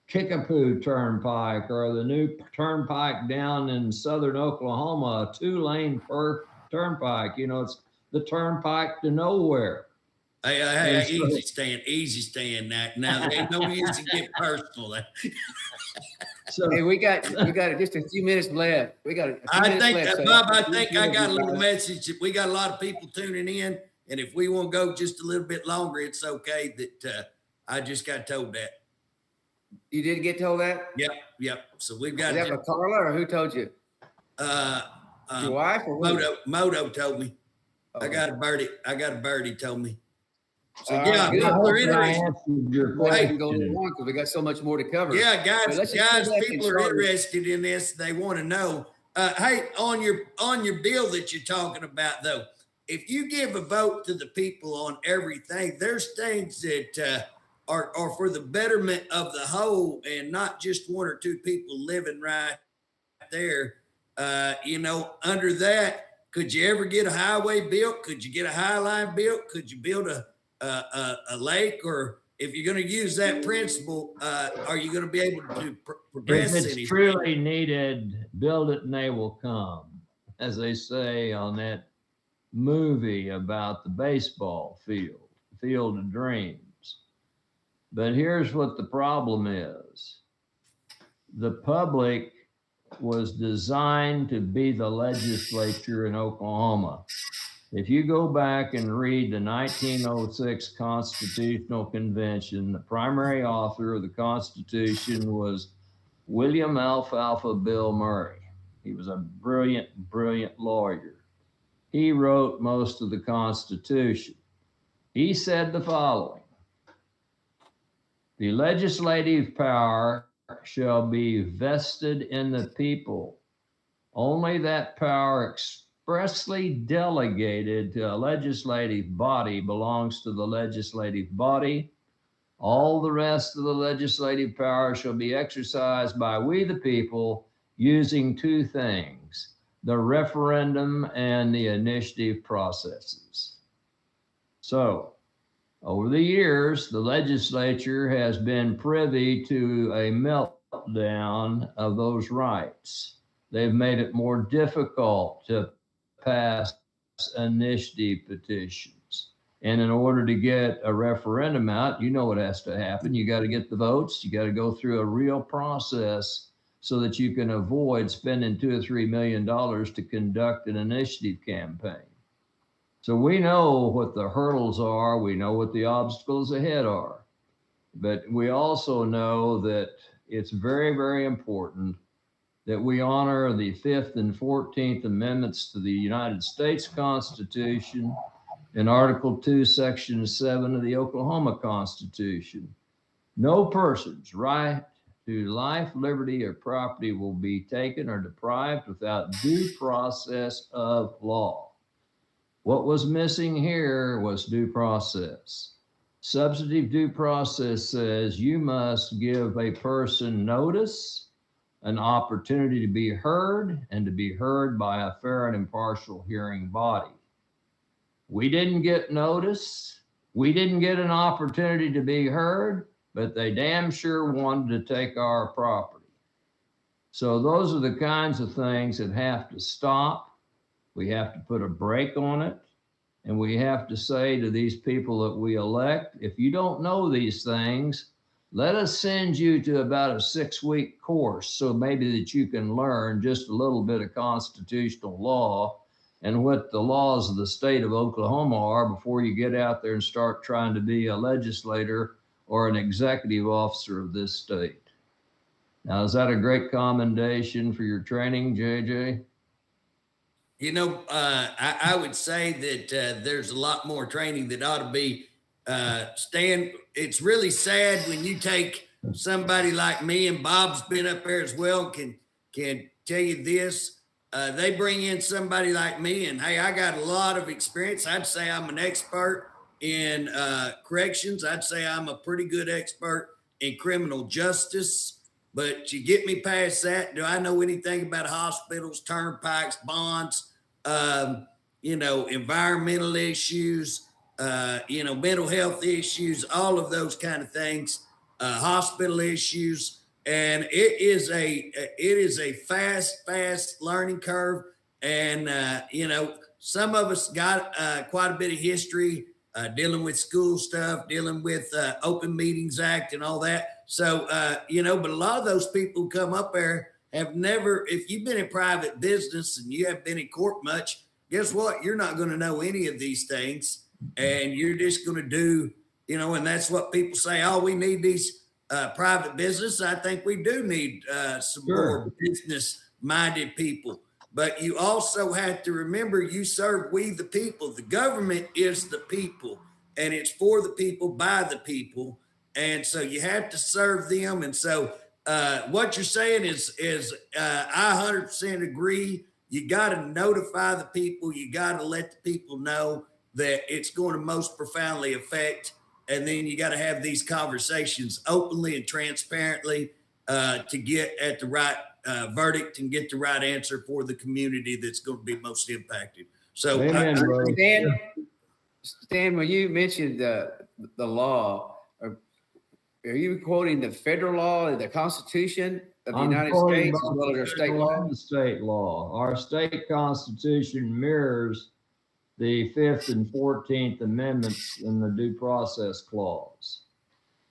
Kickapoo Turnpike or the new turnpike down in southern Oklahoma, a 2-lane per turnpike. You know, it's the turnpike to nowhere. Hey, easy, Stan. Now, there ain't no use to get personal. So, hey, we got just a few minutes left. We got I think, Bob, I think I got a little message. We got a lot of people tuning in, and if we want to go just a little bit longer, it's okay. That I just got told that. You did get told that? Yep. So we've got. Is that Carla or who told you? Your wife or what? Moto told me. Oh. I got a birdie told me. So yeah, people are interested. Go because we got so much more to cover. Yeah, guys, people are interested in this. They want to know. Hey, on your bill that you're talking about, though, if you give a vote to the people on everything, there's things that are for the betterment of the whole, and not just one or two people living right there. Under that, could you ever get a highway built? Could you get a high line built? Could you build a lake? Or if you're going to use that principle, are you going to be able to progress? If it's truly needed, build it and they will come, as they say on that movie about the baseball field of dreams. But here's what the problem is. The public was designed to be the legislature in Oklahoma. If you go back and read the 1906 Constitutional Convention, the primary author of the Constitution was William Alfalfa Bill Murray. He was a brilliant lawyer. He wrote most of the Constitution. He said the following: the legislative power shall be vested in the people. Only that power expressly delegated to a legislative body belongs to the legislative body. All the rest of the legislative power shall be exercised by we the people using two things: the referendum and the initiative processes. So, over the years, the legislature has been privy to a meltdown of those rights. They've made it more difficult to pass initiative petitions. And in order to get a referendum out, you know what has to happen. You got to get the votes. You got to go through a real process so that you can avoid spending $2 or $3 million to conduct an initiative campaign. So we know what the hurdles are. We know what the obstacles ahead are. But we also know that it's very, very important that we honor the 5th and 14th Amendments to the United States Constitution and Article 2, Section 7 of the Oklahoma Constitution. No person's right to life, liberty, or property will be taken or deprived without due process of law. What was missing here was due process. Substantive due process says you must give a person notice, an opportunity to be heard, and to be heard by a fair and impartial hearing body. We didn't get notice. We didn't get an opportunity to be heard, but they damn sure wanted to take our property. So those are the kinds of things that have to stop. We have to put a brake on it. And we have to say to these people that we elect, if you don't know these things, let us send you to about a 6-week course so maybe that you can learn just a little bit of constitutional law and what the laws of the state of Oklahoma are before you get out there and start trying to be a legislator or an executive officer of this state. Now, is that a great commendation for your training, JJ? You know, I would say that there's a lot more training that ought to be, Stan. It's really sad when you take somebody like me, and Bob's been up there as well, can tell you this. They bring in somebody like me, and hey, I got a lot of experience. I'd say I'm an expert in corrections. I'd say I'm a pretty good expert in criminal justice. But you get me past that, do I know anything about hospitals, turnpikes, bonds, environmental issues, mental health issues, all of those kind of things, hospital issues. And it is a fast learning curve. And, some of us got quite a bit of history dealing with school stuff, dealing with Open Meetings Act and all that. So, but a lot of those people who come up there have never, if you've been in private business and you haven't been in court much, guess what? You're not going to know any of these things. And you're just going to do, and that's what people say, oh, we need these private business. I think we do need some more business-minded people. But you also have to remember you serve we the people. The government is the people, and it's for the people, by the people. And so you have to serve them. And so what you're saying is I 100% agree. You got to notify the people. You got to let the people know that it's going to most profoundly affect. And then you got to have these conversations openly and transparently to get at the right verdict and get the right answer for the community that's going to be most impacted. So, Stan, when you mentioned the law, are you quoting the federal law, the Constitution of the United States, as well as our state law? The state law. Our state constitution mirrors the 5th and 14th Amendments in the Due Process Clause.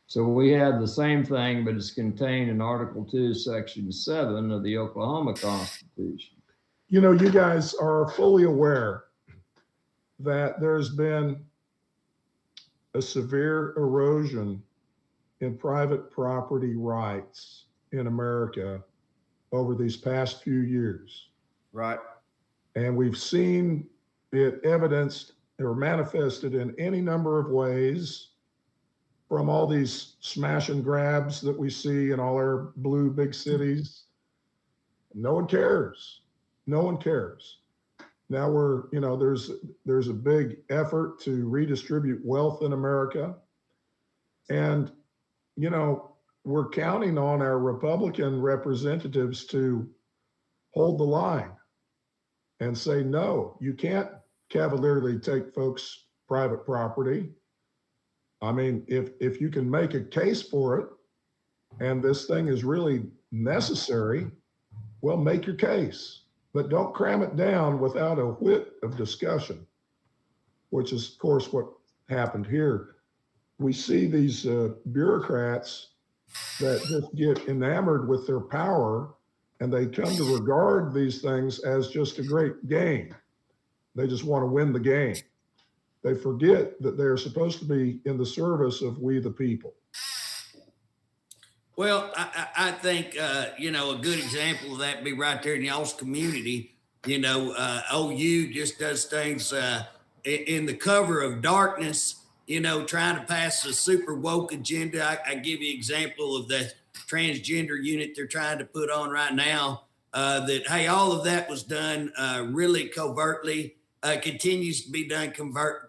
So we have the same thing, but it's contained in Article 2, Section 7 of the Oklahoma Constitution. You guys are fully aware that there's been a severe erosion in private property rights in America over these past few years. Right. And we've seen it evidenced or manifested in any number of ways, from all these smash and grabs that we see in all our blue big cities. No one cares. No one cares. Now there's a big effort to redistribute wealth in America. And, we're counting on our Republican representatives to hold the line and say, no, you can't cavalierly take folks' private property. I mean, if you can make a case for it and this thing is really necessary, well, make your case, but don't cram it down without a whit of discussion, which is, of course, what happened here. We see these bureaucrats that just get enamored with their power, and they come to regard these things as just a great game. They just want to win the game. They forget that they're supposed to be in the service of we the people. Well, I think, a good example of that be right there in y'all's community. A good example of that be right there in y'all's community. OU just does things in the cover of darkness, trying to pass a super woke agenda. I give you example of the transgender unit they're trying to put on right now. That, hey, all of that was done really covertly, continues to be done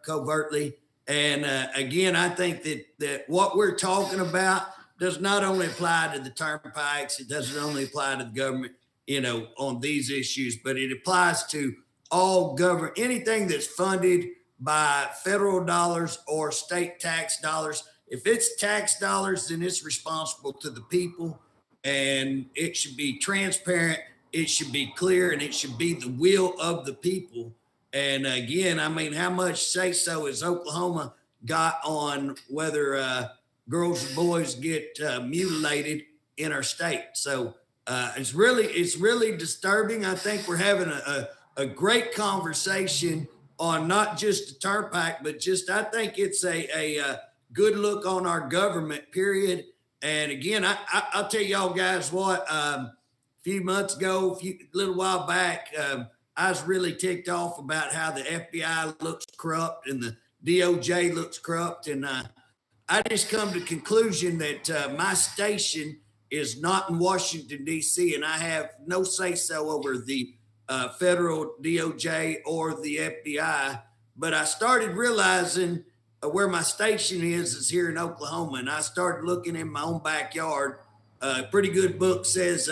covertly. And again, I think that what we're talking about does not only apply to the turnpikes, it doesn't only apply to the government, on these issues, but it applies to all government, anything that's funded by federal dollars or state tax dollars. If it's tax dollars, then it's responsible to the people, and it should be transparent, it should be clear, and it should be the will of the people. And again, I mean, how much say so has Oklahoma got on whether girls and boys get mutilated in our state? So it's really disturbing. I think we're having a great conversation on not just the turnpike, but just I think it's a good look on our government, period. And again, I'll tell y'all guys what. A few months ago, little while back, I was really ticked off about how the FBI looks corrupt and the DOJ looks corrupt. And I just come to the conclusion that my station is not in Washington, D.C., and I have no say-so over the federal DOJ or the FBI. But I started realizing where my station is here in Oklahoma, and I started looking in my own backyard. A pretty good book says,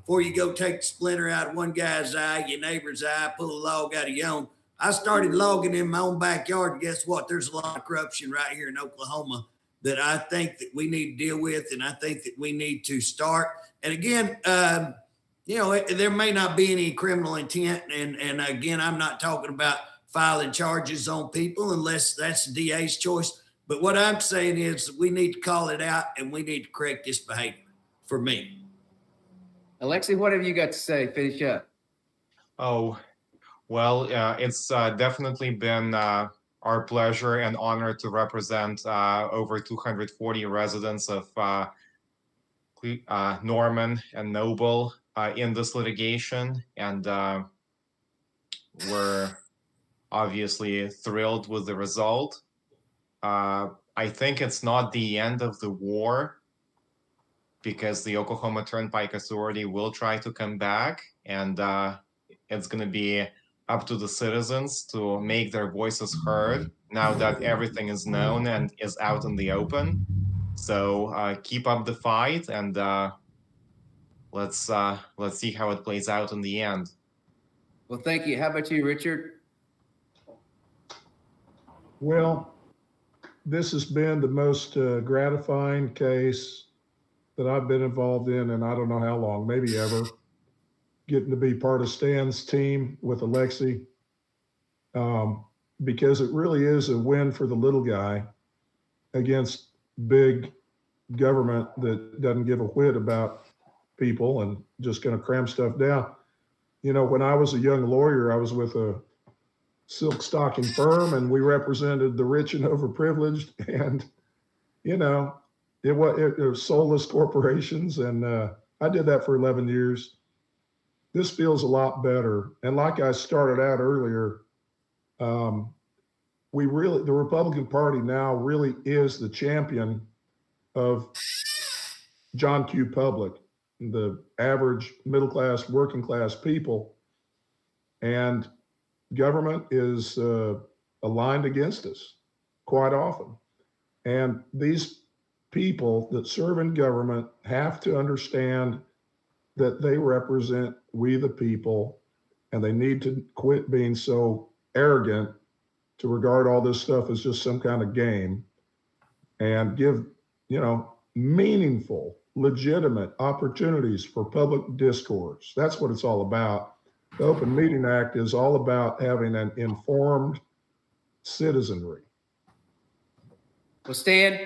before you go take the splinter out of one guy's eye, your neighbor's eye, pull a log out of your own. I started logging in my own backyard, and guess what? There's a lot of corruption right here in Oklahoma that I think that we need to deal with, and I think that we need to start. And again, there may not be any criminal intent, and again, I'm not talking about filing charges on people unless that's the DA's choice. But what I'm saying is that we need to call it out, and we need to correct this behavior for me. Alexi, what have you got to say? Finish up. Oh, well, it's definitely been our pleasure and honor to represent over 240 residents of Norman and Noble in this litigation. And we're obviously thrilled with the result. I think it's not the end of the war, because the Oklahoma Turnpike Authority will try to come back, and it's going to be up to the citizens to make their voices heard now that everything is known and is out in the open. So keep up the fight, and let's see how it plays out in the end. Well, thank you. How about you, Richard? Well, this has been the most gratifying case that I've been involved in I don't know how long, maybe ever. Getting to be part of Stan's team with Alexi, because it really is a win for the little guy against big government that doesn't give a whit about people and just going to cram stuff down. When I was a young lawyer, I was with a silk stocking firm, and we represented the rich and overprivileged, and it was soulless corporations, and I did that for 11 years. This feels a lot better. And like I started out earlier, the Republican Party now really is the champion of John Q. Public, the average middle class, working class people. And government is aligned against us quite often. And these people that serve in government have to understand that they represent we the people, and they need to quit being so arrogant to regard all this stuff as just some kind of game, and give meaningful, legitimate opportunities for public discourse. That's what it's all about. The Open Meeting Act is all about having an informed citizenry. Well, Stan,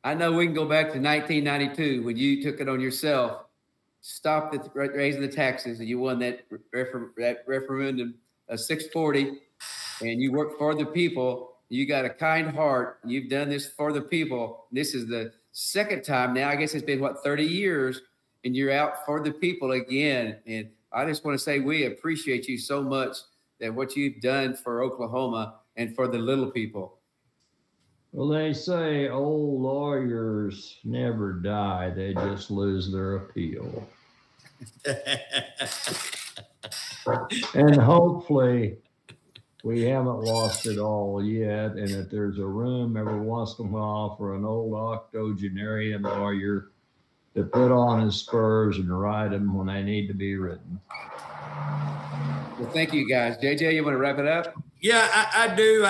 I know we can go back to 1992 when you took it on yourself, stopped raising the taxes, and you won that referendum 640, and you worked for the people. You got a kind heart. You've done this for the people. This is the second time now. I guess it's been, 30 years, and you're out for the people again. And I just want to say we appreciate you so much, that what you've done for Oklahoma and for the little people. Well, they say old lawyers never die. They just lose their appeal. And hopefully we haven't lost it all yet, and that there's a room every once in a while for an old octogenarian lawyer to put on his spurs and write them when they need to be written. Well, thank you, guys. JJ, you want to wrap it up? Yeah, I do.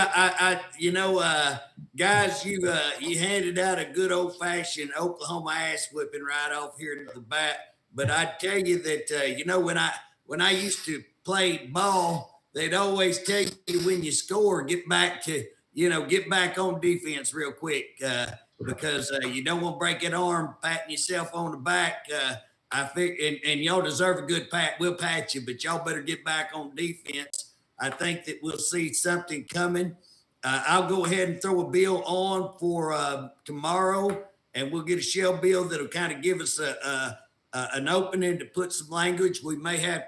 Guys, you handed out a good old fashioned Oklahoma ass whipping right off here to the bat. But I tell you that when I used to play ball, they'd always tell you when you score, get back on defense real quick, because you don't want to break that arm patting yourself on the back. I think, and y'all deserve a good pat. We'll pat you, but y'all better get back on defense. I think that we'll see something coming. I'll go ahead and throw a bill on for tomorrow, and we'll get a shell bill that'll kind of give us an opening to put some language. We may have.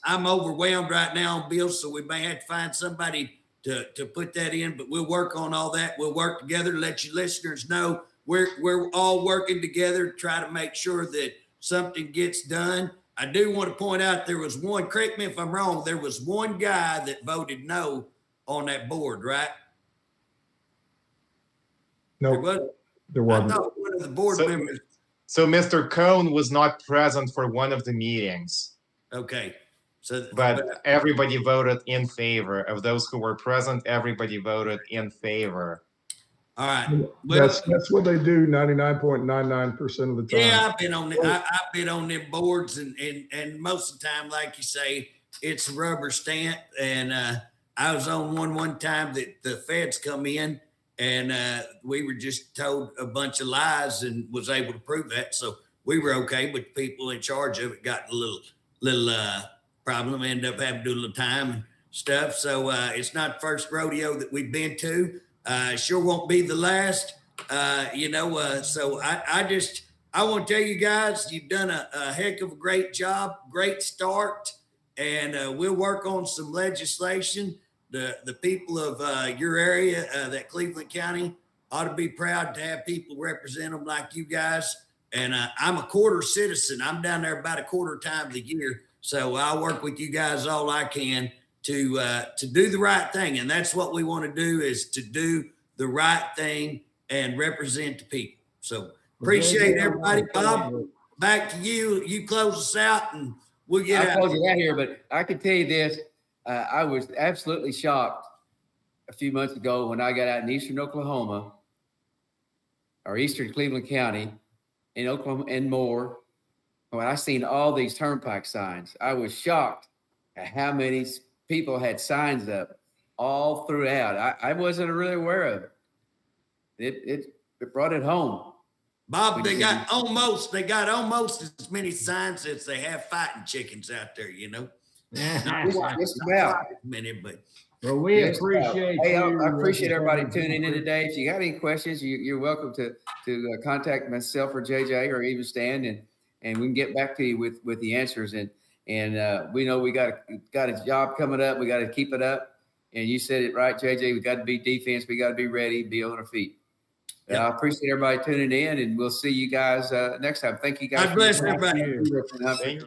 I'm overwhelmed right now on bills, so we may have to find somebody to put that in. But we'll work on all that. We'll work together. Let you listeners know we're all working together to try to make sure that something gets done. I do want to point out there was one, correct me if I'm wrong, there was one guy that voted no on that board, right? No, there wasn't. I thought one of the board members. So Mr. Cohn was not present for one of the meetings. Okay. But everybody voted in favor. Of those who were present, everybody voted in favor. All right. Well, that's what they do 99.99% of the time. Yeah, I've been on I've been on them boards, and most of the time, like you say, it's a rubber stamp. And I was on one time that the feds come in, and we were just told a bunch of lies and was able to prove that. So we were okay, but the people in charge of it got a little problem, ended up having to do a little time and stuff. So it's not the first rodeo that we've been to. Sure won't be the last, so I want to tell you guys, you've done a heck of a great job, great start, and we'll work on some legislation. The people of your area, that Cleveland County, ought to be proud to have people represent them like you guys. And I'm a quarter citizen. I'm down there about a quarter time of the year. So I'll work with you guys all I can to do the right thing. And that's what we want to do, is to do the right thing and represent the people. So appreciate everybody. Bob, back to you. You close us out and we'll get out. I'll close it out here, but I can tell you this. I was absolutely shocked a few months ago when I got out in eastern Oklahoma, or eastern Cleveland County, in Oklahoma and more. When I seen all these turnpike signs, I was shocked at how many people had signs up all throughout. I wasn't really aware of it. It brought it home. Bob, they got almost as many signs as they have fighting chickens out there, Just about. But Well, we appreciate Hey, I appreciate everybody tuning in today. If you got any questions, you're welcome to contact myself or JJ or even Stan, and we can get back to you with the answers. And we know we got a job coming up. We got to keep it up. And you said it right, JJ. We got to be defense. We got to be ready, be on our feet. Yep. I appreciate everybody tuning in, and we'll see you guys next time. Thank you guys. God bless everybody. Thank you.